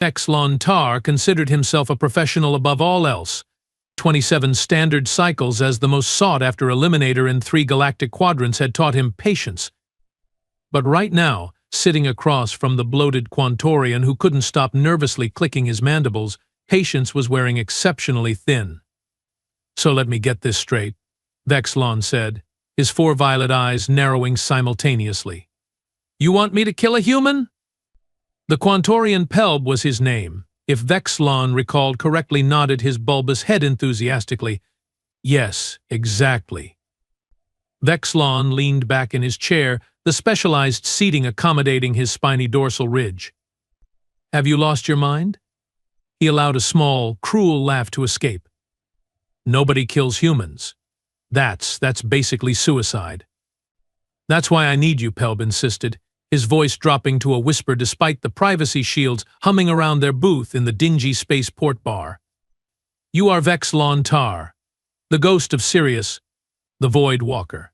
Vexlon Tar considered himself a professional above all else. 27 standard cycles as the most sought-after eliminator in 3 galactic quadrants had taught him patience. But right now, sitting across from the bloated Quantorian who couldn't stop nervously clicking his mandibles, patience was wearing exceptionally thin. "So let me get this straight," Vexlon said, his 4 violet eyes narrowing simultaneously. "You want me to kill a human?" The Quantorian Pelb was his name. If Vexlon recalled correctly, nodded his bulbous head enthusiastically. "Yes, exactly." Vexlon leaned back in his chair, the specialized seating accommodating his spiny dorsal ridge. "Have you lost your mind?" He allowed a small, cruel laugh to escape. "Nobody kills humans. That's basically suicide." "That's why I need you," Pelb insisted, his voice dropping to a whisper despite the privacy shields humming around their booth in the dingy spaceport bar. "You are Vexlon Tar, the ghost of Sirius, the Void Walker,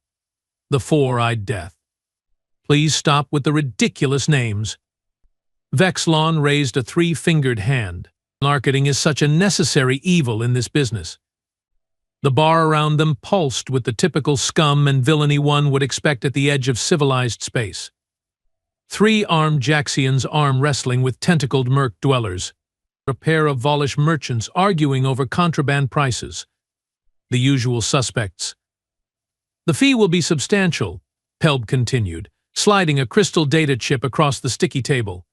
the Four-Eyed Death. Please stop with the ridiculous names." Vexlon raised a 3-fingered hand. Marketing is such a necessary evil in this business. The bar around them pulsed with the typical scum and villainy one would expect at the edge of civilized space. 3 armed Jaxians arm wrestling with tentacled Merc dwellers. A pair of Volish merchants arguing over contraband prices. The usual suspects. "The fee will be substantial," Pelb continued, sliding a crystal data chip across the sticky table.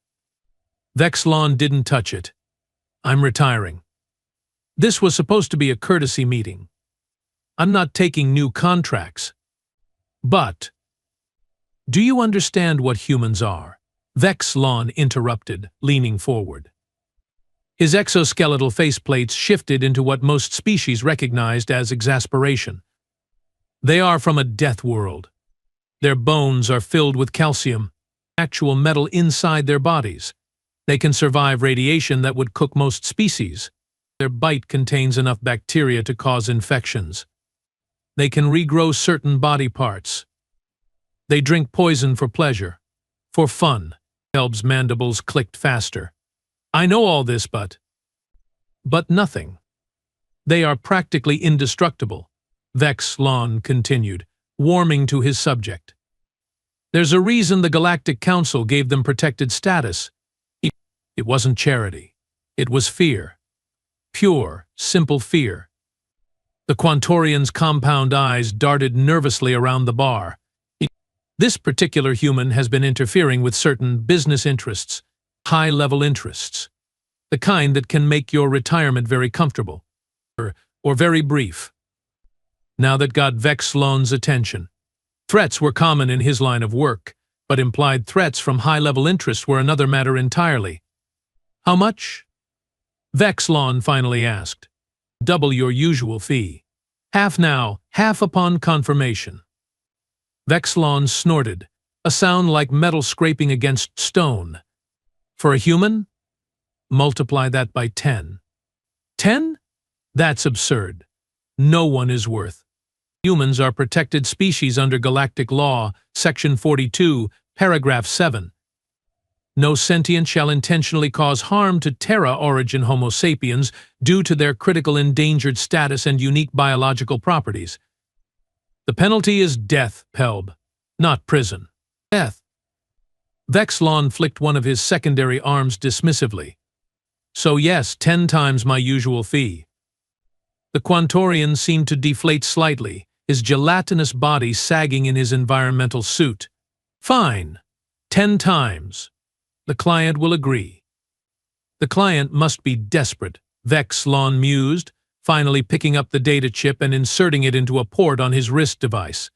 Vexlon didn't touch it. "I'm retiring. This was supposed to be a courtesy meeting. I'm not taking new contracts. But do you understand what humans are?" Vexlon interrupted, leaning forward. His exoskeletal faceplates shifted into what most species recognized as exasperation. "They are from a death world. Their bones are filled with calcium, actual metal inside their bodies. They can survive radiation that would cook most species. Their bite contains enough bacteria to cause infections. They can regrow certain body parts. They drink poison for pleasure, for fun." Pelb's mandibles clicked faster. "I know all this, but nothing. They are practically indestructible," Vexlon continued, warming to his subject. "There's a reason the Galactic Council gave them protected status. It wasn't charity. It was fear. Pure, simple fear." The Quantorian's compound eyes darted nervously around the bar. "This particular human has been interfering with certain business interests, high-level interests, the kind that can make your retirement very comfortable, or very brief." Now that got Vexlon's attention. Threats were common in his line of work, but implied threats from high-level interests were another matter entirely. "How much?" Vexlon finally asked. "Double your usual fee. Half now, half upon confirmation." Vexlon snorted, a sound like metal scraping against stone. "For a human? Multiply that by 10. 10? That's absurd. No one is worth. Humans are protected species under galactic law, Section 42, Paragraph 7. No sentient shall intentionally cause harm to Terra-origin Homo sapiens due to their critical endangered status and unique biological properties. The penalty is death, Pelb, not prison. Death." Vexlon flicked one of his secondary arms dismissively. "So yes, 10 times my usual fee." The Quantorian seemed to deflate slightly, his gelatinous body sagging in his environmental suit. "Fine. 10 times. The client will agree." "The client must be desperate," Vexlon mused, finally picking up the data chip and inserting it into a port on his wrist device.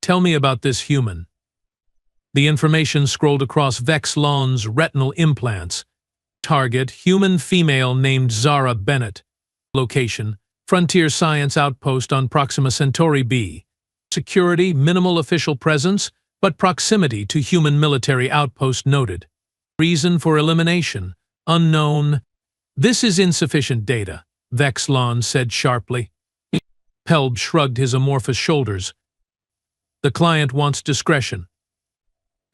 "Tell me about this human." The information scrolled across Vexlon's retinal implants. Target, human female named Zara Bennett. Location, Frontier Science Outpost on Proxima Centauri B. Security, minimal official presence, but proximity to human military outpost noted. Reason for elimination, unknown. "This is insufficient data," Vexlon said sharply. Pelb shrugged his amorphous shoulders. "The client wants discretion.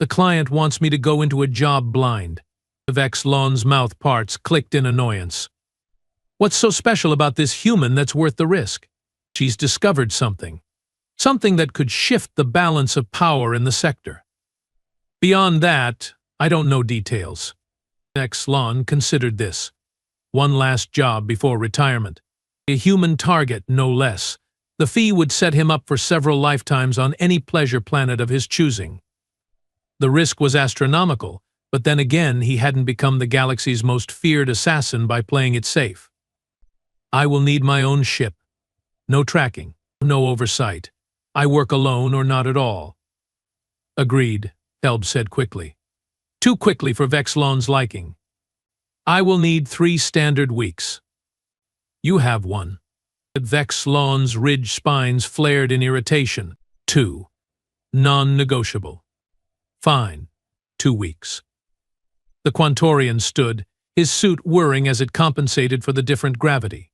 The client wants me to go into a job blind. Vexlon's mouth parts clicked in annoyance. What's so special about this human that's worth the risk? She's discovered something. Something that could shift the balance of power in the sector. Beyond that, I don't know details. Vexlon considered this. One last job before retirement. A human target, no less. The fee would set him up for several lifetimes on any pleasure planet of his choosing. The risk was astronomical, but then again he hadn't become the galaxy's most feared assassin by playing it safe. I will need my own ship. No tracking, no oversight. I work alone or not at all. Agreed, Helb said quickly. Too quickly for Vexlon's liking. I will need 3 standard weeks. You have one. Vexlon's ridged spines flared in irritation. 2. Non-negotiable. Fine. 2 weeks. The Quantorian stood, his suit whirring as it compensated for the different gravity.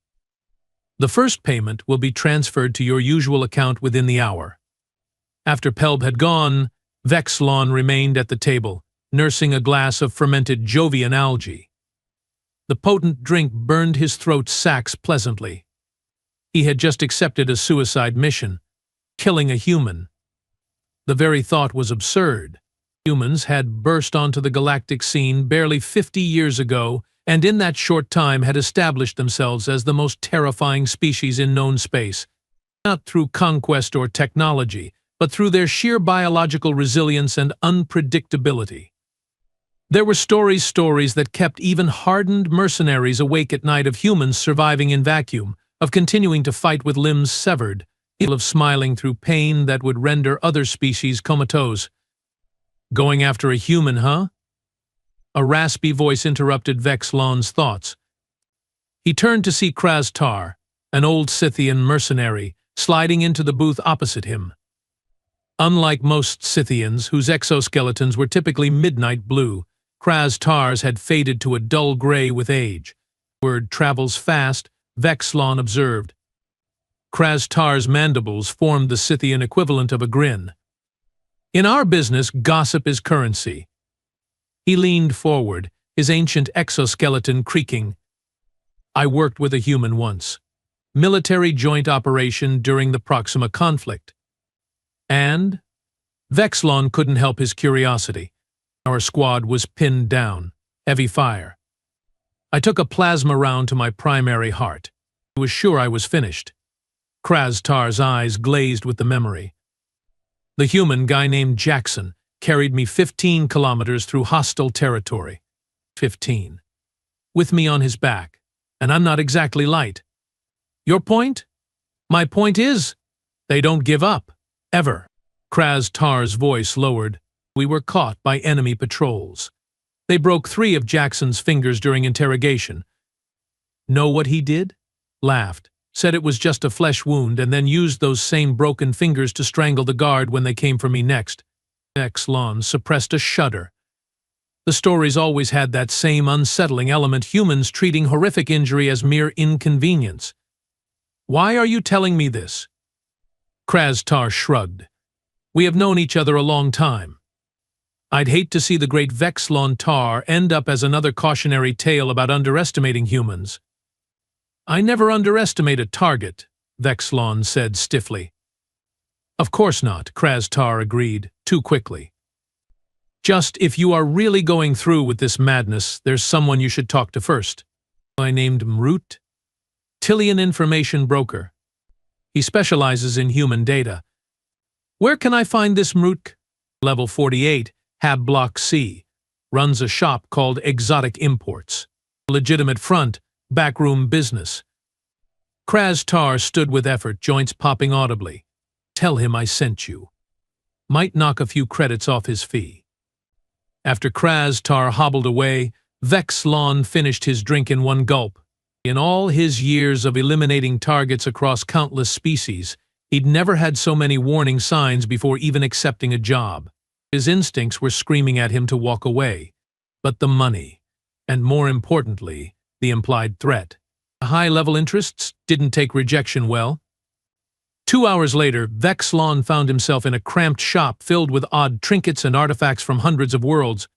The first payment will be transferred to your usual account within the hour. After Pelb had gone, Vexlon remained at the table, nursing a glass of fermented Jovian algae. The potent drink burned his throat's sacs pleasantly. He had just accepted a suicide mission, killing a human. The very thought was absurd. Humans had burst onto the galactic scene barely 50 years ago, and in that short time had established themselves as the most terrifying species in known space, not through conquest or technology, but through their sheer biological resilience and unpredictability. There were stories that kept even hardened mercenaries awake at night, of humans surviving in vacuum, of continuing to fight with limbs severed, of smiling through pain that would render other species comatose. Going after a human, huh? A raspy voice interrupted Vexlon's thoughts. He turned to see Kraz-Tar, an old Scythian mercenary, sliding into the booth opposite him. Unlike most Scythians, whose exoskeletons were typically midnight blue, Kraz-Tar's had faded to a dull gray with age. Word travels fast, Vexlon observed. Kraz-Tar's mandibles formed the Scythian equivalent of a grin. In our business, gossip is currency. He leaned forward, his ancient exoskeleton creaking. I worked with a human once. Military joint operation during the Proxima conflict. And? Vexlon couldn't help his curiosity. Our squad was pinned down. Heavy fire. I took a plasma round to my primary heart. I was sure I was finished. Kraz-Tar's eyes glazed with the memory. The human guy named Jackson carried me 15 kilometers through hostile territory. 15. With me on his back. And I'm not exactly light. Your point? My point is, they don't give up. Ever. Kraz-Tar's voice lowered. We were caught by enemy patrols. They broke 3 of Jackson's fingers during interrogation. Know what he did? Laughed. Said it was just a flesh wound, and then used those same broken fingers to strangle the guard when they came for me next. Vexlon suppressed a shudder. The stories always had that same unsettling element, humans treating horrific injury as mere inconvenience. Why are you telling me this? Kraz-Tar shrugged. We have known each other a long time. I'd hate to see the great Vexlon Tar end up as another cautionary tale about underestimating humans. I never underestimate a target, Vexlon said stiffly. Of course not, Kraz-Tar agreed, too quickly. Just if you are really going through with this madness, there's someone you should talk to first. I named Mrut, Tillian information broker. He specializes in human data. Where can I find this Mrut? Level 48, Hab Block C. Runs a shop called Exotic Imports. Legitimate front, backroom business. Kraz-Tar stood with effort, joints popping audibly. Tell him I sent you. Might knock a few credits off his fee. After Kraz-Tar hobbled away, Vexlon finished his drink in one gulp. In all his years of eliminating targets across countless species, he'd never had so many warning signs before even accepting a job. His instincts were screaming at him to walk away. But the money, and more importantly, the implied threat. High-level interests didn't take rejection well. 2 hours later, Vexlon found himself in a cramped shop filled with odd trinkets and artifacts from hundreds of worlds.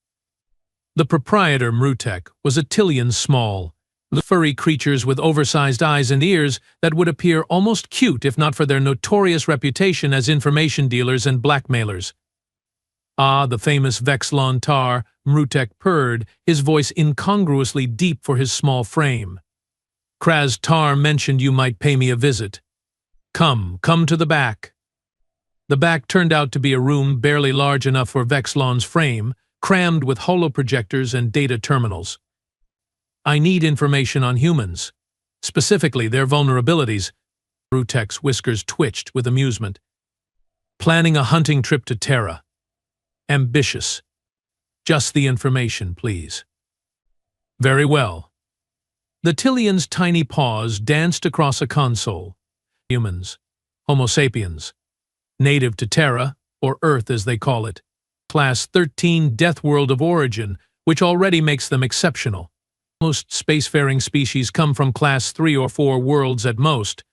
The proprietor, Mrutek, was a Tillian small, furry creatures with oversized eyes and ears that would appear almost cute if not for their notorious reputation as information dealers and blackmailers. Ah, the famous Vexlon Tar, Mrutek purred, his voice incongruously deep for his small frame. Kraz Tar mentioned you might pay me a visit. Come to the back. The back turned out to be a room barely large enough for Vexlon's frame, crammed with holoprojectors and data terminals. I need information on humans, specifically their vulnerabilities. Mrutek's whiskers twitched with amusement. Planning a hunting trip to Terra. Ambitious. Just the information, please. Very well. The Tillian's tiny paws danced across a console. Humans. Homo sapiens. Native to Terra, or Earth as they call it. Class 13 Death World of Origin, which already makes them exceptional. Most spacefaring species come from Class 3 or 4 worlds at most,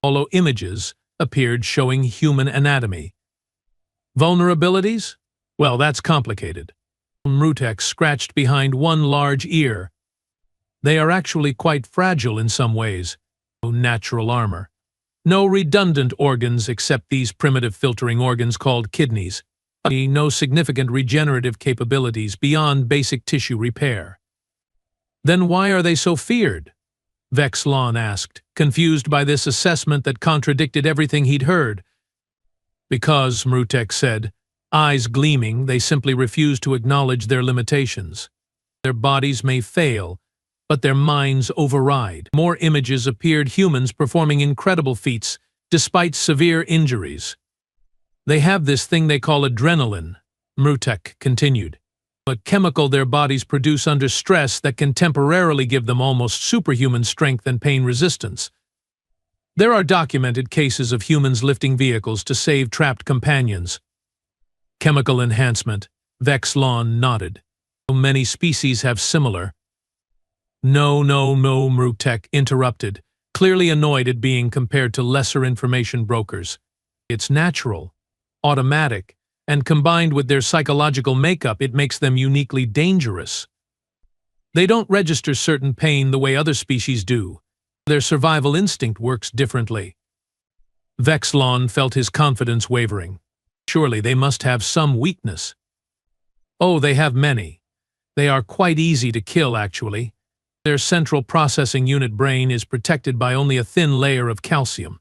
although images appeared showing human anatomy. Vulnerabilities? Well, that's complicated. Mrutek scratched behind one large ear. They are actually quite fragile in some ways. No natural armor. No redundant organs except these primitive filtering organs called kidneys. No significant regenerative capabilities beyond basic tissue repair. Then why are they so feared? Vexlon asked, confused by this assessment that contradicted everything he'd heard. Because, Mrutek said, eyes gleaming, they simply refuse to acknowledge their limitations. Their bodies may fail, but their minds override. More images appeared humans performing incredible feats, despite severe injuries. They have this thing they call adrenaline, Mrutek continued, a chemical their bodies produce under stress that can temporarily give them almost superhuman strength and pain resistance. There are documented cases of humans lifting vehicles to save trapped companions. Chemical enhancement, Vexlon nodded. Many species have similar. No, Mrutek interrupted, clearly annoyed at being compared to lesser information brokers. It's natural, automatic, and combined with their psychological makeup, it makes them uniquely dangerous. They don't register certain pain the way other species do. Their survival instinct works differently. Vexlon felt his confidence wavering. Surely they must have some weakness. Oh, they have many. They are quite easy to kill, actually. Their central processing unit brain is protected by only a thin layer of calcium.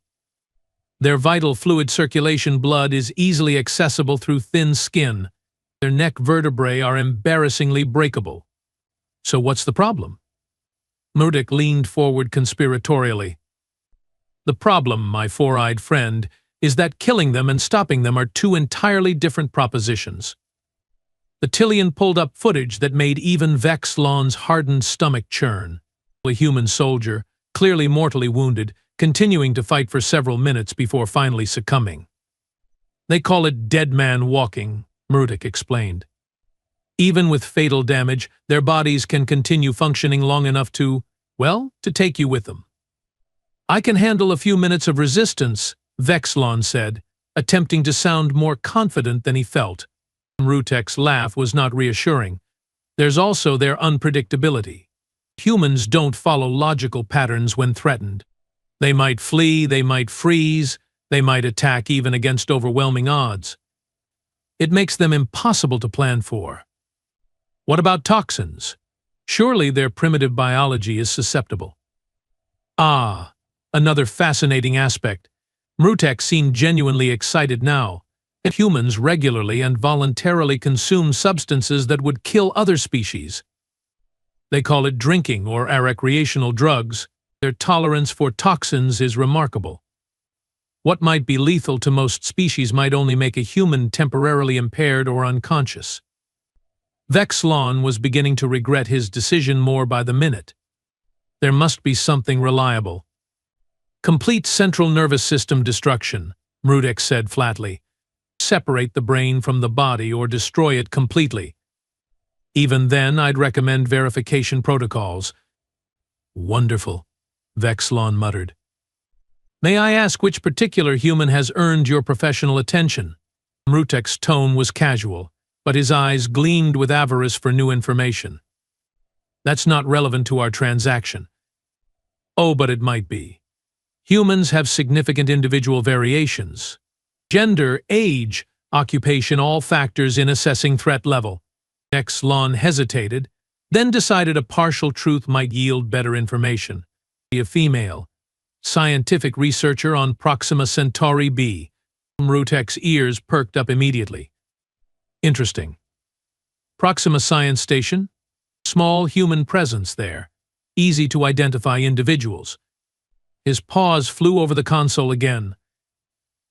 Their vital fluid circulation blood is easily accessible through thin skin. Their neck vertebrae are embarrassingly breakable. So what's the problem? Mrutek leaned forward conspiratorially. The problem, my four-eyed friend, is that killing them and stopping them are two entirely different propositions. The Tillian pulled up footage that made even Vexlon's hardened stomach churn. A human soldier, clearly mortally wounded, continuing to fight for several minutes before finally succumbing. They call it dead man walking, Mrutek explained. Even with fatal damage, their bodies can continue functioning long enough to take you with them. I can handle a few minutes of resistance, Vexlon said, attempting to sound more confident than he felt. Mrutek's laugh was not reassuring. There's also their unpredictability. Humans don't follow logical patterns when threatened. They might flee, they might freeze, they might attack even against overwhelming odds. It makes them impossible to plan for. What about toxins? Surely their primitive biology is susceptible. Ah, another fascinating aspect. Mrutek seemed genuinely excited now. Humans regularly and voluntarily consume substances that would kill other species. They call it drinking or recreational drugs. Their tolerance for toxins is remarkable. What might be lethal to most species might only make a human temporarily impaired or unconscious. Vexlon was beginning to regret his decision more by the minute. There must be something reliable. Complete central nervous system destruction, Mrutek said flatly. Separate the brain from the body or destroy it completely. Even then, I'd recommend verification protocols. Wonderful, Vexlon muttered. May I ask which particular human has earned your professional attention? Mrutek's tone was casual. but his eyes gleamed with avarice for new information. That's not relevant to our transaction. Oh, but it might be. Humans have significant individual variations. Gender, age, occupation, all factors in assessing threat level. Vexlon hesitated, then decided a partial truth might yield better information. A female, scientific researcher on Proxima Centauri b. Rutek's ears perked up immediately. Interesting. Proxima Science Station? Small human presence there. Easy to identify individuals. His paws flew over the console again.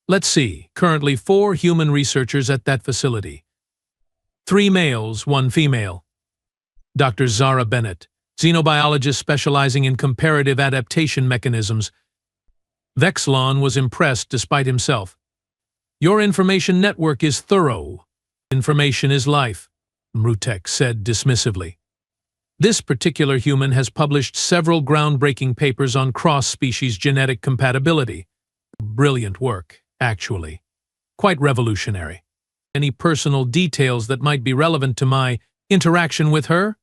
Let's see, currently 4 human researchers at that facility. 3 males, 1 female. Dr. Zara Bennett, xenobiologist specializing in comparative adaptation mechanisms. Vexlon was impressed despite himself. Your information network is thorough. Information is life, Rutek said dismissively. This particular human has published several groundbreaking papers on cross-species genetic compatibility. Brilliant work, actually. Quite revolutionary. Any personal details that might be relevant to my interaction with her?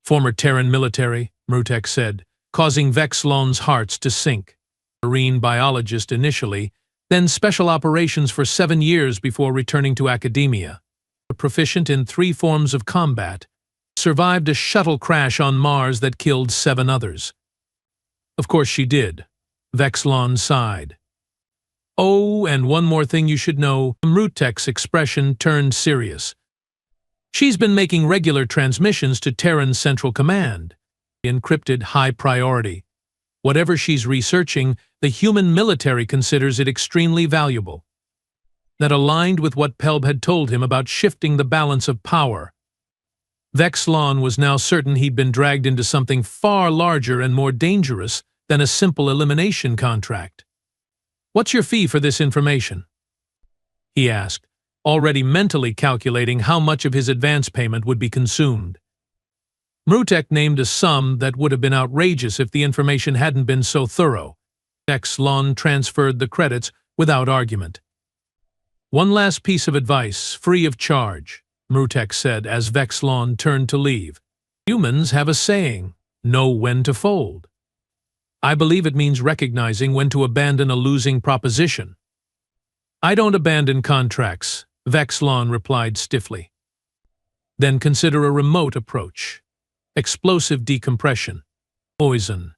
Former Terran military, Rutek said, causing Vexlon's hearts to sink. Marine biologist initially, then special operations for 7 years before returning to academia. Proficient in 3 forms of combat, survived a shuttle crash on Mars that killed 7 others. Of course she did. Vexlon sighed. Oh, and one more thing you should know. Rutek's expression turned serious. She's been making regular transmissions to Terran's Central Command. Encrypted, high priority. Whatever she's researching, the human military considers it extremely valuable. That aligned with what Pelb had told him about shifting the balance of power. Vexlon was now certain he'd been dragged into something far larger and more dangerous than a simple elimination contract. What's your fee for this information? He asked, already mentally calculating how much of his advance payment would be consumed. Rutek named a sum that would have been outrageous if the information hadn't been so thorough. Vexlon transferred the credits without argument. One last piece of advice, free of charge, Rutek said as Vexlon turned to leave. Humans have a saying, know when to fold. I believe it means recognizing when to abandon a losing proposition. I don't abandon contracts, Vexlon replied stiffly. Then consider a remote approach. Explosive decompression. Poison.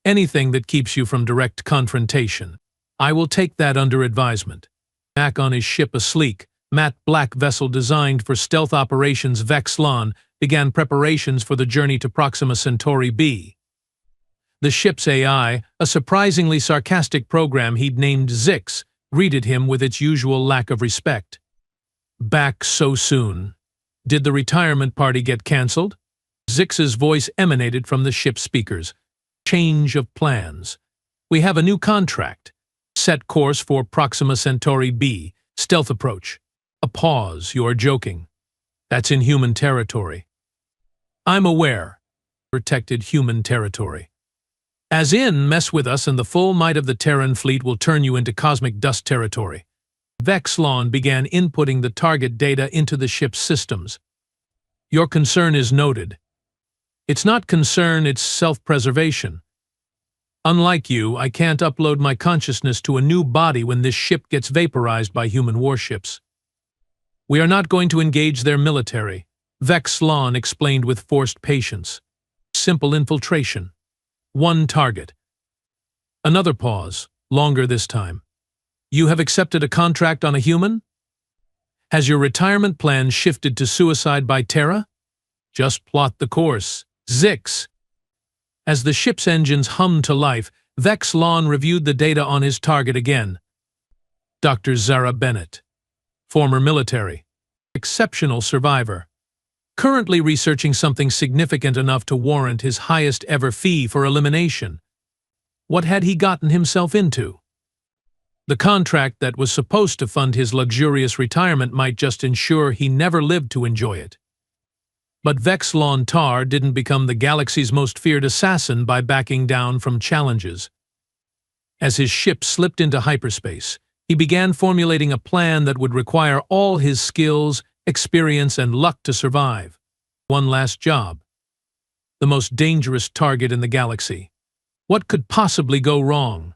Anything that keeps you from direct confrontation. I will take that under advisement. Back on his ship, a sleek, matte black vessel designed for stealth operations, Vexlon began preparations for the journey to Proxima Centauri b. The ship's AI, a surprisingly sarcastic program he'd named Zix, greeted him with its usual lack of respect. Back so soon. Did the retirement party get cancelled? Zix's voice emanated from the ship's speakers. Change of plans. We have a new contract. Set course for Proxima Centauri b. Stealth approach. A pause, you're joking. That's in human territory. I'm aware. Protected human territory. As in, mess with us and the full might of the Terran fleet will turn you into cosmic dust territory. Vexlon began inputting the target data into the ship's systems. Your concern is noted. It's not concern, it's self-preservation. Unlike you, I can't upload my consciousness to a new body when this ship gets vaporized by human warships. We are not going to engage their military, Vexlon explained with forced patience. Simple infiltration. One target. Another pause, longer this time. You have accepted a contract on a human? Has your retirement plan shifted to suicide by Terra? Just plot the course. Zix. As the ship's engines hummed to life, Vexlon reviewed the data on his target again. Dr. Zara Bennett. Former military. Exceptional survivor. Currently researching something significant enough to warrant his highest ever fee for elimination. What had he gotten himself into? The contract that was supposed to fund his luxurious retirement might just ensure he never lived to enjoy it. But Vexlon Tar didn't become the galaxy's most feared assassin by backing down from challenges. As his ship slipped into hyperspace, he began formulating a plan that would require all his skills experience, and luck to survive. One last job. The most dangerous target in the galaxy. What could possibly go wrong?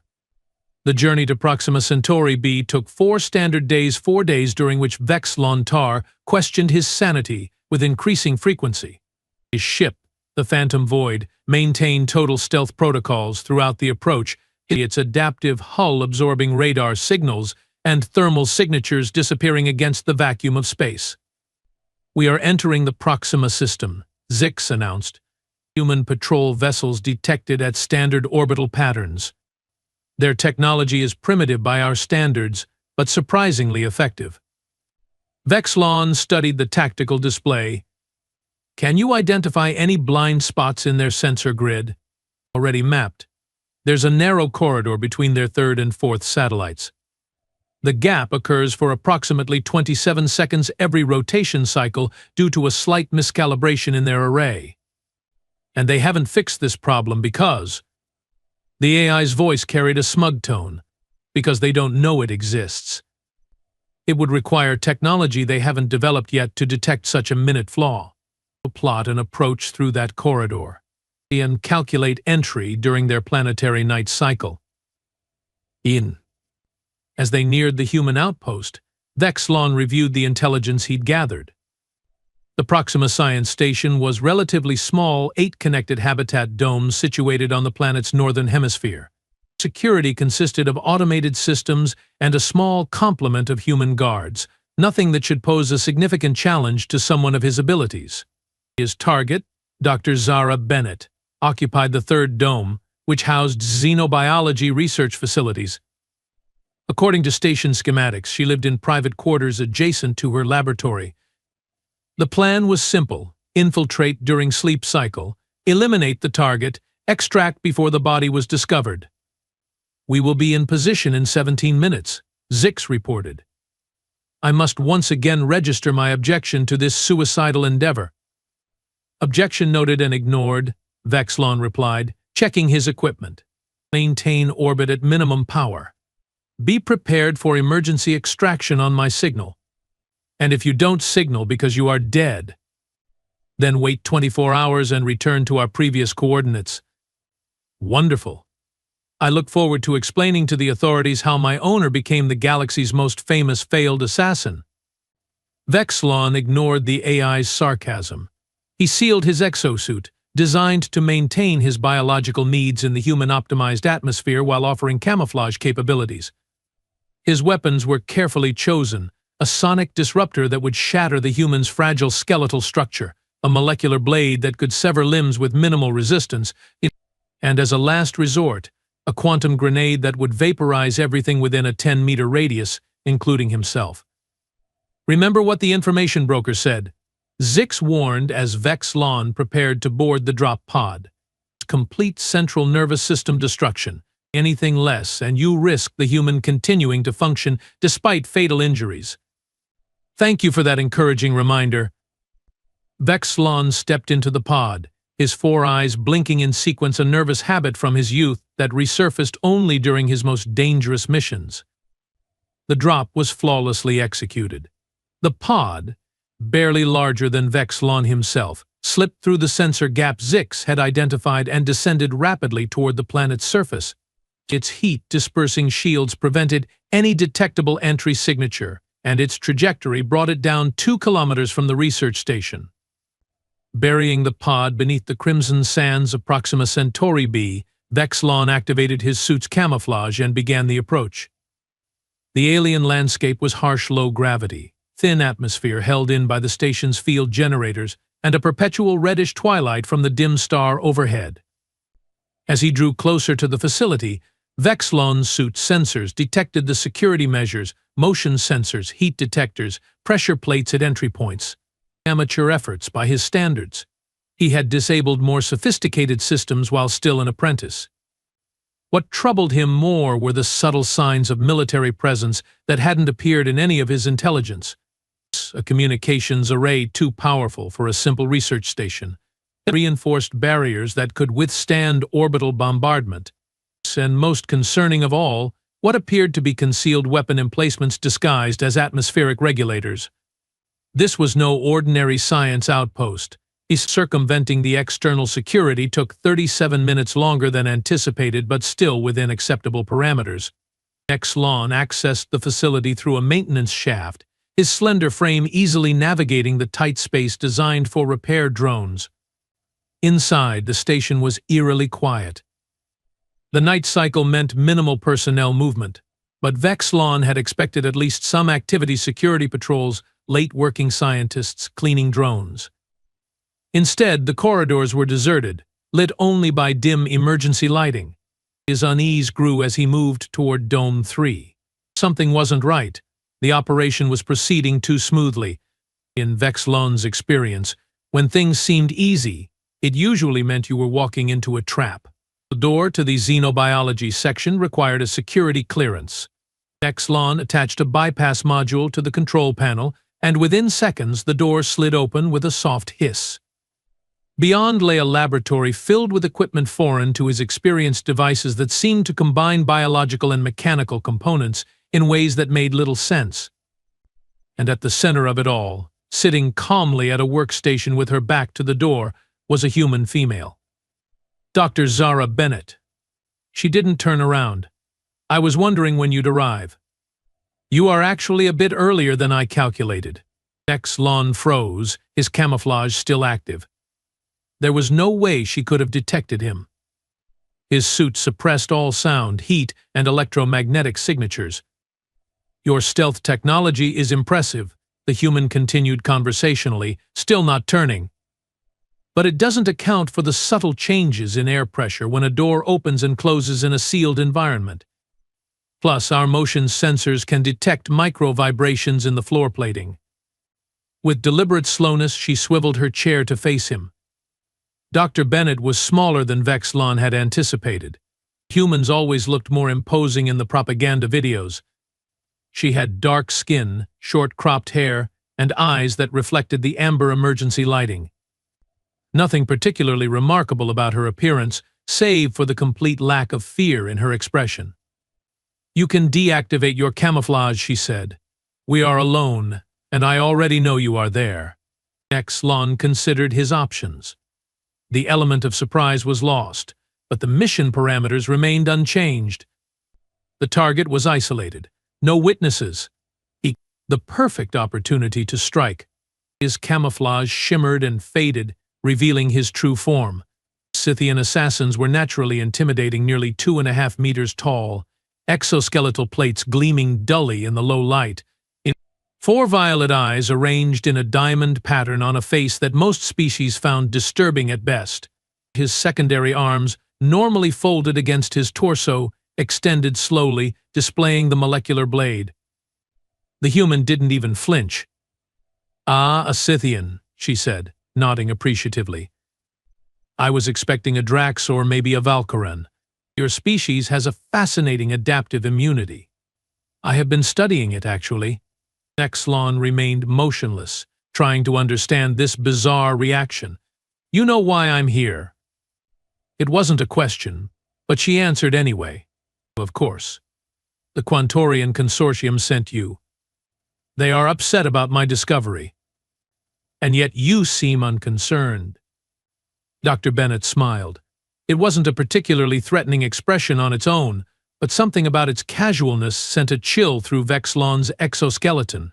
The journey to Proxima Centauri b took 4 standard days, 4 days during which Vex Lontar questioned his sanity with increasing frequency. His ship, the Phantom Void, maintained total stealth protocols throughout the approach, its adaptive hull absorbing radar signals and thermal signatures disappearing against the vacuum of space. "We are entering the Proxima system," Zix announced. Human patrol vessels detected at standard orbital patterns. Their technology is primitive by our standards, but surprisingly effective. Vexlon studied the tactical display. "Can you identify any blind spots in their sensor grid?" "Already mapped. There's a narrow corridor between their 3rd and 4th satellites. The gap occurs for approximately 27 seconds every rotation cycle due to a slight miscalibration in their array. And they haven't fixed this problem because..." The AI's voice carried a smug tone. "Because they don't know it exists. It would require technology they haven't developed yet to detect such a minute flaw. Plot an approach through that corridor and calculate entry during their planetary night cycle." As they neared the human outpost, Vexlon reviewed the intelligence he'd gathered. The Proxima Science Station was relatively small, 8 connected habitat domes situated on the planet's northern hemisphere. Security consisted of automated systems and a small complement of human guards, nothing that should pose a significant challenge to someone of his abilities. His target, Dr. Zara Bennett, occupied the 3rd dome, which housed xenobiology research facilities. According to station schematics, she lived in private quarters adjacent to her laboratory. The plan was simple: infiltrate during sleep cycle, eliminate the target, extract before the body was discovered. "We will be in position in 17 minutes, Zix reported. "I must once again register my objection to this suicidal endeavor." "Objection noted and ignored," Vexlon replied, checking his equipment. "Maintain orbit at minimum power. Be prepared for emergency extraction on my signal. And if you don't signal because you are dead, then wait 24 hours and return to our previous coordinates." "Wonderful. I look forward to explaining to the authorities how my owner became the galaxy's most famous failed assassin." Vexlon ignored the AI's sarcasm. He sealed his exosuit, designed to maintain his biological needs in the human-optimized atmosphere while offering camouflage capabilities. His weapons were carefully chosen: a sonic disruptor that would shatter the human's fragile skeletal structure, a molecular blade that could sever limbs with minimal resistance, and as a last resort, a quantum grenade that would vaporize everything within a 10-meter radius, including himself. "Remember what the information broker said," Zix warned as Vexlon prepared to board the drop pod. "Complete central nervous system destruction. Anything less, and you risk the human continuing to function despite fatal injuries." "Thank you for that encouraging reminder." Vexlon stepped into the pod, his 4 eyes blinking in sequence, a nervous habit from his youth that resurfaced only during his most dangerous missions. The drop was flawlessly executed. The pod, barely larger than Vexlon himself, slipped through the sensor gap Zix had identified and descended rapidly toward the planet's surface. Its heat-dispersing shields prevented any detectable entry signature, and its trajectory brought it down 2 kilometers from the research station. Burying the pod beneath the crimson sands of Proxima Centauri b, Vexlon activated his suit's camouflage and began the approach. The alien landscape was harsh low gravity, thin atmosphere held in by the station's field generators, and a perpetual reddish twilight from the dim star overhead. As he drew closer to the facility, Vexlon's suit's sensors detected the security measures, motion sensors, heat detectors, pressure plates at entry points. Amateur efforts by his standards. He had disabled more sophisticated systems while still an apprentice. What troubled him more were the subtle signs of military presence that hadn't appeared in any of his intelligence. A communications array too powerful for a simple research station. Reinforced barriers that could withstand orbital bombardment. And most concerning of all, what appeared to be concealed weapon emplacements disguised as atmospheric regulators. This was no ordinary science outpost. Circumventing the external security took 37 minutes longer than anticipated, but still within acceptable parameters. Vex-Lon accessed the facility through a maintenance shaft, his slender frame easily navigating the tight space designed for repair drones. Inside, the station was eerily quiet. The night cycle meant minimal personnel movement, but Vex-Lon had expected at least some activity: security patrols, late working scientists, cleaning drones. Instead, the corridors were deserted, lit only by dim emergency lighting. His unease grew as he moved toward Dome 3. Something wasn't right. The operation was proceeding too smoothly. In Vex-Lon's experience, when things seemed easy, it usually meant you were walking into a trap. The door to the xenobiology section required a security clearance. Vex-Lon attached a bypass module to the control panel, and within seconds the door slid open with a soft hiss. Beyond lay a laboratory filled with equipment foreign to his experienced devices that seemed to combine biological and mechanical components in ways that made little sense. And at the center of it all, sitting calmly at a workstation with her back to the door, was a human female. Dr. Zara Bennett. She didn't turn around. "I was wondering when you'd arrive." "You are actually a bit earlier than I calculated." Vex-Lon froze, his camouflage still active. There was no way she could have detected him. His suit suppressed all sound, heat, and electromagnetic signatures. "Your stealth technology is impressive," the human continued conversationally, still not turning. "But it doesn't account for the subtle changes in air pressure when a door opens and closes in a sealed environment. Plus, our motion sensors can detect micro-vibrations in the floor plating." With deliberate slowness, she swiveled her chair to face him. Dr. Bennett was smaller than Vex-Lon had anticipated. Humans always looked more imposing in the propaganda videos. She had dark skin, short cropped hair, and eyes that reflected the amber emergency lighting. Nothing particularly remarkable about her appearance, save for the complete lack of fear in her expression. "You can deactivate your camouflage," she said. "We are alone, and I already know you are there." Vex-Lon considered his options. The element of surprise was lost, but the mission parameters remained unchanged. The target was isolated. No witnesses. The perfect opportunity to strike. His camouflage shimmered and faded, revealing his true form. Scythian assassins were naturally intimidating, nearly 2.5 meters tall, exoskeletal plates gleaming dully in the low light. Four violet eyes arranged in a diamond pattern on a face that most species found disturbing at best. His secondary arms, normally folded against his torso, extended slowly, displaying the molecular blade. The human didn't even flinch. "Ah, a Scythian," she said, nodding appreciatively. "I was expecting a Drax or maybe a Valkyran. Your species has a fascinating adaptive immunity." "I have been studying it, actually." Vex-Lon remained motionless, trying to understand this bizarre reaction. "You know why I'm here?" It wasn't a question, but she answered anyway. "Of course. The Quantorian Consortium sent you. They are upset about my discovery. And yet you seem unconcerned." Dr. Bennett smiled. It wasn't a particularly threatening expression on its own, but something about its casualness sent a chill through Vex-Lon's exoskeleton.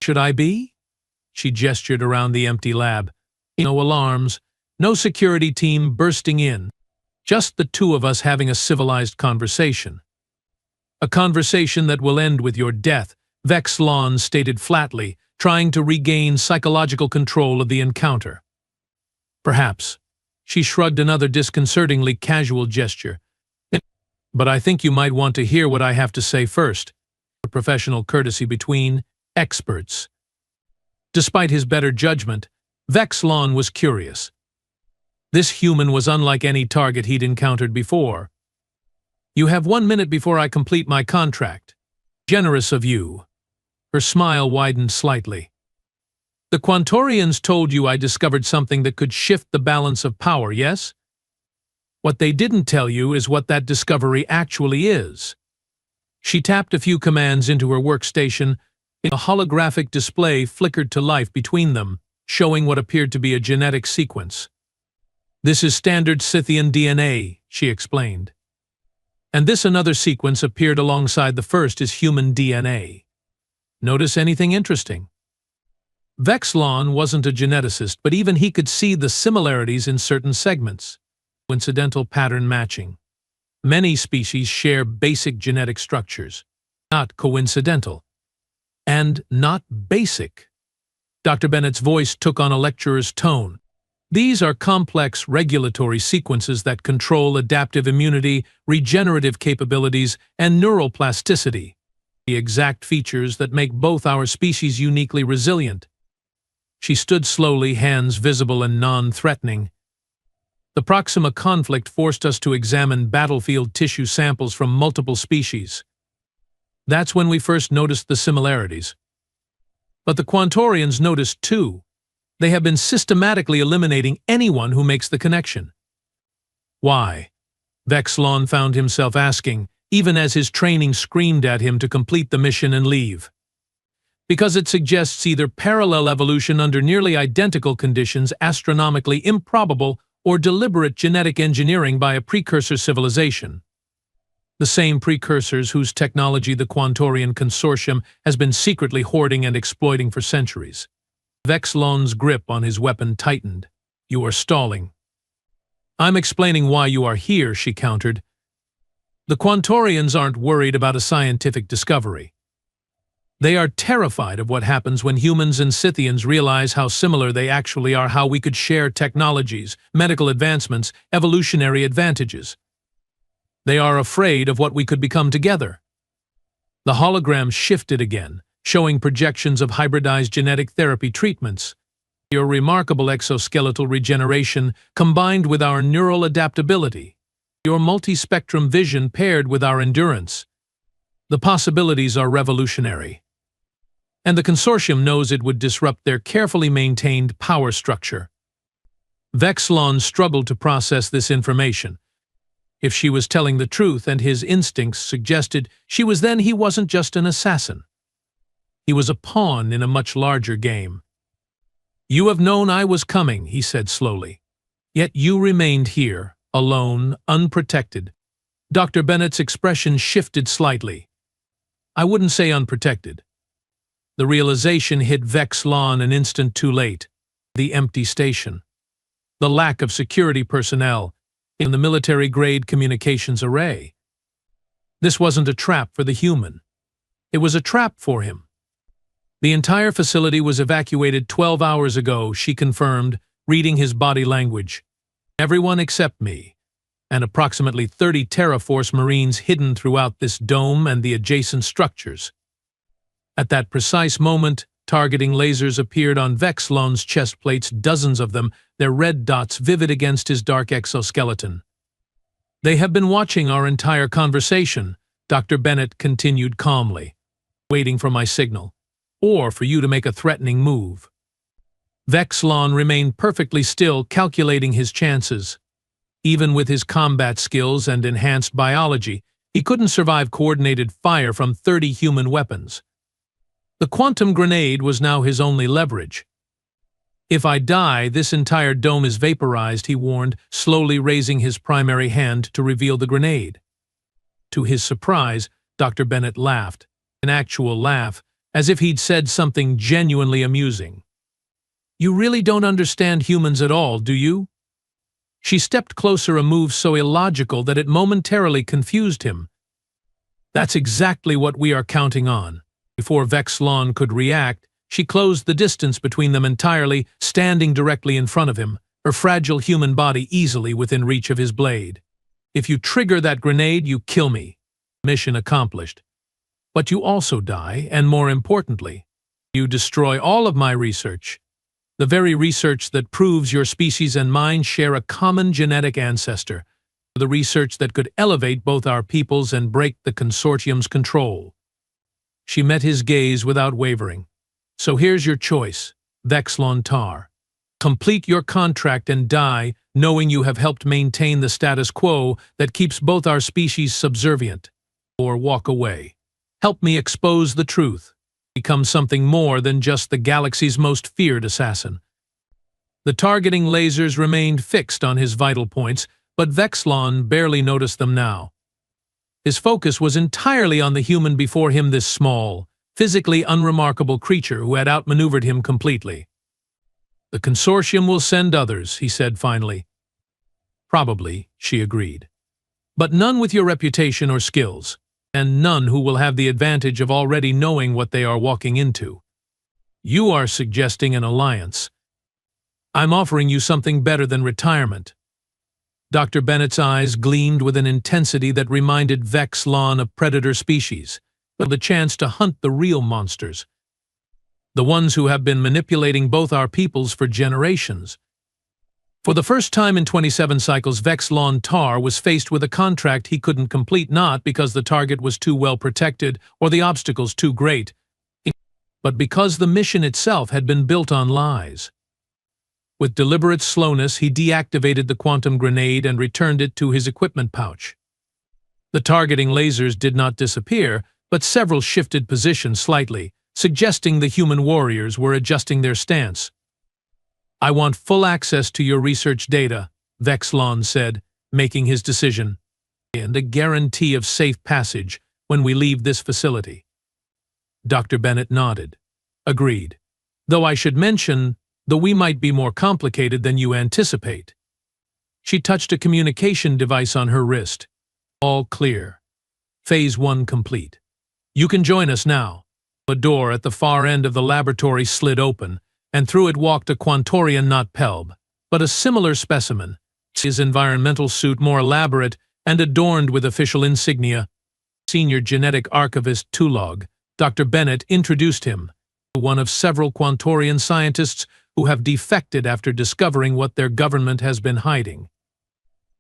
"Should I be?" She gestured around the empty lab. "No alarms, no security team bursting in. Just the two of us having a civilized conversation." "A conversation that will end with your death," Vex-Lon stated flatly, trying to regain psychological control of the encounter. "Perhaps." She shrugged another disconcertingly casual gesture. "But I think you might want to hear what I have to say first." A professional courtesy between experts. Despite his better judgment, Vex-Lon was curious. This human was unlike any target he'd encountered before. "You have 1 minute before I complete my contract." "Generous of you." Her smile widened slightly. "The Quantorians told you I discovered something that could shift the balance of power, yes? What they didn't tell you is what that discovery actually is." She tapped a few commands into her workstation, A holographic display flickered to life between them, showing what appeared to be a genetic sequence. "This is standard Scythian DNA," she explained. "And this another sequence appeared alongside the first is human DNA. Notice anything interesting?" Vexlon wasn't a geneticist, but even he could see the similarities in certain segments. Coincidental pattern matching. Many species share basic genetic structures. Not coincidental. And not basic. Dr. Bennett's voice took on a lecturer's tone. "These are complex regulatory sequences that control adaptive immunity, regenerative capabilities, and neural plasticity, the exact features that make both our species uniquely resilient." She stood slowly, hands visible and non-threatening. "The Proxima conflict forced us to examine battlefield tissue samples from multiple species. That's when we first noticed the similarities. But the Quantorians noticed too. They have been systematically eliminating anyone who makes the connection." "Why?" Vexlon found himself asking, even as his training screamed at him to complete the mission and leave. "Because it suggests either parallel evolution under nearly identical conditions, astronomically improbable, or deliberate genetic engineering by a precursor civilization. The same precursors whose technology the Quantorian Consortium has been secretly hoarding and exploiting for centuries." Vexlon's grip on his weapon tightened. "You are stalling." "I'm explaining why you are here," she countered. "The Quantorians aren't worried about a scientific discovery. They are terrified of what happens when humans and Scythians realize how similar they actually are, how we could share technologies, medical advancements, evolutionary advantages. They are afraid of what we could become together." The hologram shifted again, showing projections of hybridized genetic therapy treatments. "Your remarkable exoskeletal regeneration combined with our neural adaptability. Your multi-spectrum vision paired with our endurance. The possibilities are revolutionary. And the Consortium knows it would disrupt their carefully maintained power structure." Vexlon struggled to process this information. If she was telling the truth and his instincts suggested she was, then he wasn't just an assassin. He was a pawn in a much larger game. "You have known I was coming," he said slowly. "Yet you remained here, alone, unprotected." Dr. Bennett's expression shifted slightly. "I wouldn't say unprotected." The realization hit Vexlon an instant too late. The empty station. The lack of security personnel in the military-grade communications array. This wasn't a trap for the human. It was a trap for him. "The entire facility was evacuated 12 hours ago," she confirmed, reading his body language. "Everyone except me, and approximately 30 Terraforce Marines hidden throughout this dome and the adjacent structures." At that precise moment, targeting lasers appeared on Vexlon's chest plates, dozens of them, their red dots vivid against his dark exoskeleton. "They have been watching our entire conversation," Dr. Bennett continued calmly, "waiting for my signal, or for you to make a threatening move." Vexlon remained perfectly still, calculating his chances. Even with his combat skills and enhanced biology, he couldn't survive coordinated fire from 30 human weapons. The quantum grenade was now his only leverage. "If I die, this entire dome is vaporized," he warned, slowly raising his primary hand to reveal the grenade. To his surprise, Dr. Bennett laughed, an actual laugh, as if he'd said something genuinely amusing. "You really don't understand humans at all, do you?" She stepped closer, a move so illogical that it momentarily confused him. "That's exactly what we are counting on." Before Vexlon could react, she closed the distance between them entirely, standing directly in front of him, her fragile human body easily within reach of his blade. "If you trigger that grenade, you kill me. Mission accomplished. But you also die, and more importantly, you destroy all of my research. The very research that proves your species and mine share a common genetic ancestor. The research that could elevate both our peoples and break the Consortium's control." She met his gaze without wavering. "So here's your choice, Vexlon Tar. Complete your contract and die, knowing you have helped maintain the status quo that keeps both our species subservient. Or walk away. Help me expose the truth. become something more than just the galaxy's most feared assassin. The targeting lasers remained fixed on his vital points, but Vexlon barely noticed them now. His focus was entirely on the human before him, this small, physically unremarkable creature who had outmaneuvered him completely. "The consortium will send others," he said finally. "Probably," she agreed. "But none with your reputation or skills, and none who will have the advantage of already knowing what they are walking into. You are suggesting an alliance. I'm offering you something better than retirement." Dr. Bennett's eyes gleamed with an intensity that reminded Vexlon of predator species, but the chance to hunt the real monsters, the ones who have been manipulating both our peoples for generations. For the first time in 27 cycles, Vexlon Tar was faced with a contract he couldn't complete, not because the target was too well protected or the obstacles too great, but because the mission itself had been built on lies. With deliberate slowness, he deactivated the quantum grenade and returned it to his equipment pouch. The targeting lasers did not disappear, but several shifted positions slightly, suggesting the human warriors were adjusting their stance. "I want full access to your research data," Vexlon said, making his decision, "and a guarantee of safe passage when we leave this facility." Dr. Bennett nodded. "Agreed. Though I should mention, we might be more complicated than you anticipate." She touched a communication device on her wrist. "All clear. Phase 1 complete. You can join us now." A door at the far end of the laboratory slid open, and through it walked a Quantorian, not Pelb, but a similar specimen, his environmental suit more elaborate and adorned with official insignia. Senior genetic archivist Tulog, Dr. Bennett introduced him, one of several Quantorian scientists who have defected after discovering what their government has been hiding.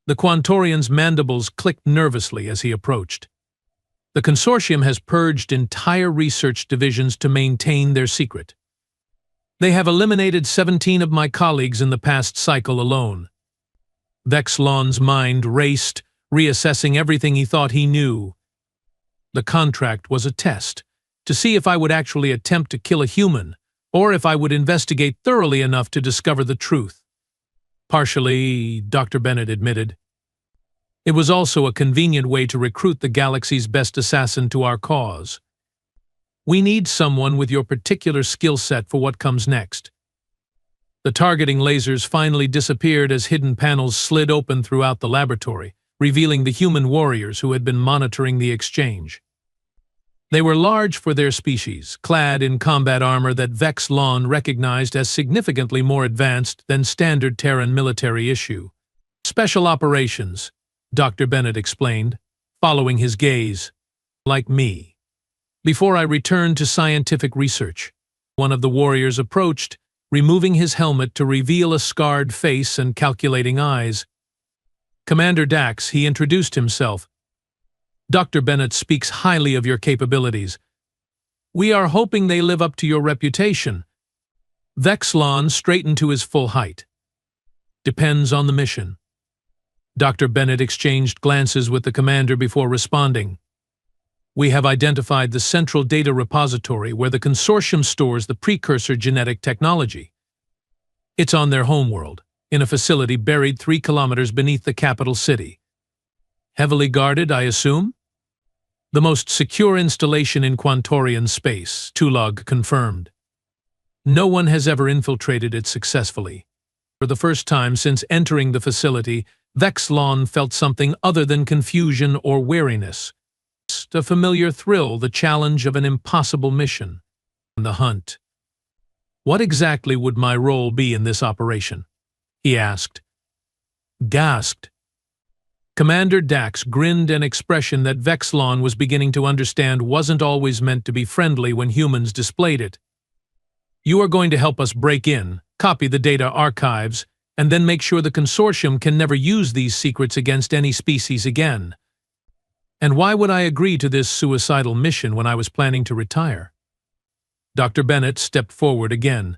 The Quantorian's mandibles clicked nervously as he approached. "The consortium has purged entire research divisions to maintain their secret. They have eliminated 17 of my colleagues in the past cycle alone." Vexlon's mind raced, reassessing everything he thought he knew. The contract was a test, to see if I would actually attempt to kill a human, or if I would investigate thoroughly enough to discover the truth. "Partially," Dr. Bennett admitted. "It was also a convenient way to recruit the galaxy's best assassin to our cause. We need someone with your particular skill set for what comes next." The targeting lasers finally disappeared as hidden panels slid open throughout the laboratory, revealing the human warriors who had been monitoring the exchange. They were large for their species, clad in combat armor that Vexlon recognized as significantly more advanced than standard Terran military issue. "Special operations," Dr. Bennett explained, following his gaze. "Like me. Before I returned to scientific research." One of the warriors approached, removing his helmet to reveal a scarred face and calculating eyes. "Commander Dax," he introduced himself. "Dr. Bennett speaks highly of your capabilities. We are hoping they live up to your reputation." Vexlon straightened to his full height. "Depends on the mission." Dr. Bennett exchanged glances with the commander before responding. "We have identified the central data repository where the consortium stores the precursor genetic technology. It's on their homeworld, in a facility buried 3 kilometers beneath the capital city. Heavily guarded, I assume?" "The most secure installation in Quantorian space," Tulog confirmed. "No one has ever infiltrated it successfully." For the first time since entering the facility, Vexlon felt something other than confusion or wariness. A familiar thrill, the challenge of an impossible mission. The hunt. "What exactly would my role be in this operation?" he asked. Gasped. Commander Dax grinned, an expression that Vexlon was beginning to understand wasn't always meant to be friendly when humans displayed it. "You are going to help us break in, copy the data archives, and then make sure the consortium can never use these secrets against any species again." "And why would I agree to this suicidal mission when I was planning to retire?" Dr. Bennett stepped forward again.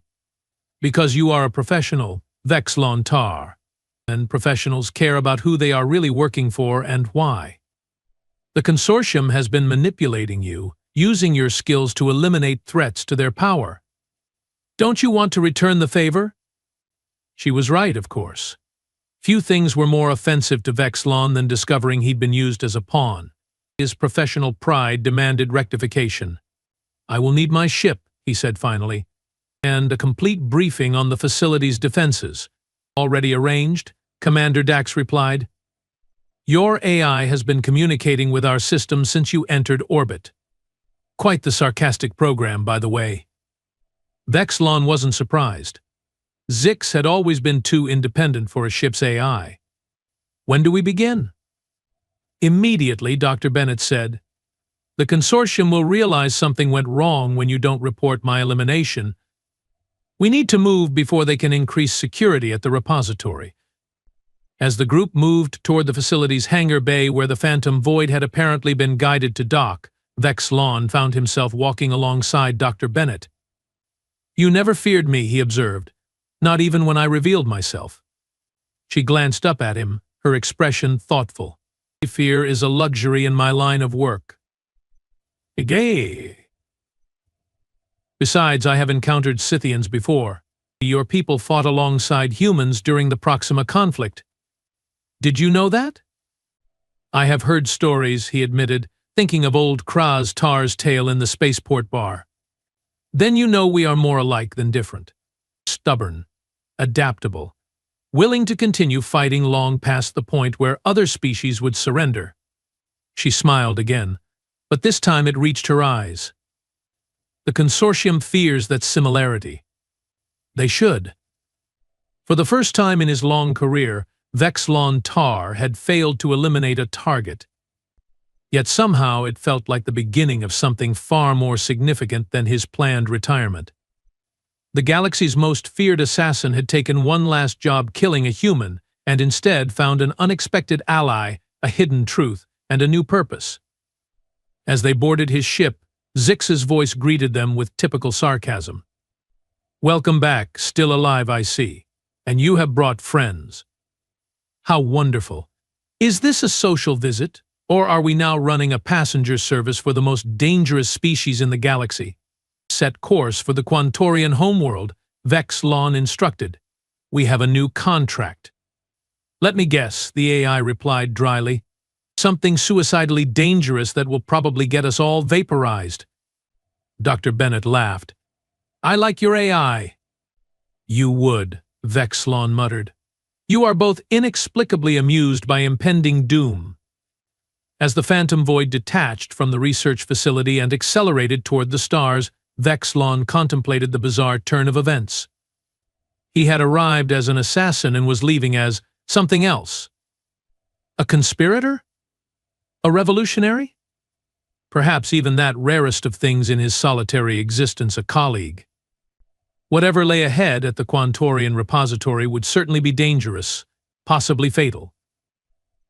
"Because you are a professional, Vexlon Tar, and professionals care about who they are really working for and why. The consortium has been manipulating you, using your skills to eliminate threats to their power. Don't you want to return the favor? She was right, of course. Few things were more offensive to Vexlon than discovering he'd been used as a pawn. His professional pride demanded rectification. "I will need my ship," he said finally, "and a complete briefing on the facility's defenses." "Already arranged," Commander Dax replied. "Your AI has been communicating with our system since you entered orbit." Quite the sarcastic program, by the way. Vexlon wasn't surprised. Zix had always been too independent for a ship's AI. "When do we begin?" "Immediately," Dr. Bennett said. "The consortium will realize something went wrong when you don't report my elimination. We need to move before they can increase security at the repository." As the group moved toward the facility's hangar bay where the Phantom Void had apparently been guided to dock, Vexlon found himself walking alongside Dr. Bennett. "You never feared me," he observed, "not even when I revealed myself." She glanced up at him, her expression thoughtful. "Fear is a luxury in my line of work." "Gay." "Besides, I have encountered Scythians before. Your people fought alongside humans during the Proxima conflict. Did you know that?" "I have heard stories," he admitted, thinking of old Kraz Tar's tale in the spaceport bar. "Then you know we are more alike than different. Stubborn, adaptable, willing to continue fighting long past the point where other species would surrender." She smiled again, but this time it reached her eyes. "The consortium fears that similarity." They should. For the first time in his long career, Vexlon Tar had failed to eliminate a target. Yet somehow it felt like the beginning of something far more significant than his planned retirement. The galaxy's most feared assassin had taken one last job killing a human and instead found an unexpected ally, a hidden truth, and a new purpose. As they boarded his ship, Zix's voice greeted them with typical sarcasm. "Welcome back, still alive I see, and you have brought friends." "How wonderful. Is this a social visit, or are we now running a passenger service for the most dangerous species in the galaxy?" "Set course for the Quantorian homeworld," Vexlon instructed. "We have a new contract." "Let me guess," the AI replied dryly. "Something suicidally dangerous that will probably get us all vaporized." Dr. Bennett laughed. "I like your AI." "You would," Vexlon muttered. "You are both inexplicably amused by impending doom." As the Phantom Void detached from the research facility and accelerated toward the stars, Vexlon contemplated the bizarre turn of events. He had arrived as an assassin and was leaving as something else. A conspirator? A revolutionary? Perhaps even that rarest of things in his solitary existence, a colleague. Whatever lay ahead at the Quantorian repository would certainly be dangerous, possibly fatal.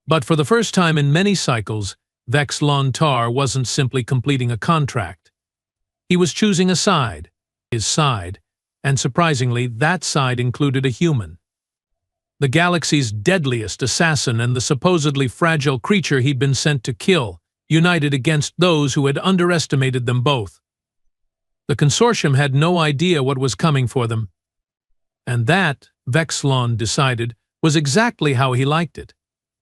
But for the first time in many cycles, Vexlon Tar wasn't simply completing a contract. He was choosing a side, his side, and surprisingly, that side included a human. The galaxy's deadliest assassin and the supposedly fragile creature he'd been sent to kill, united against those who had underestimated them both. The consortium had no idea what was coming for them. And that, Vexlon decided, was exactly how he liked it.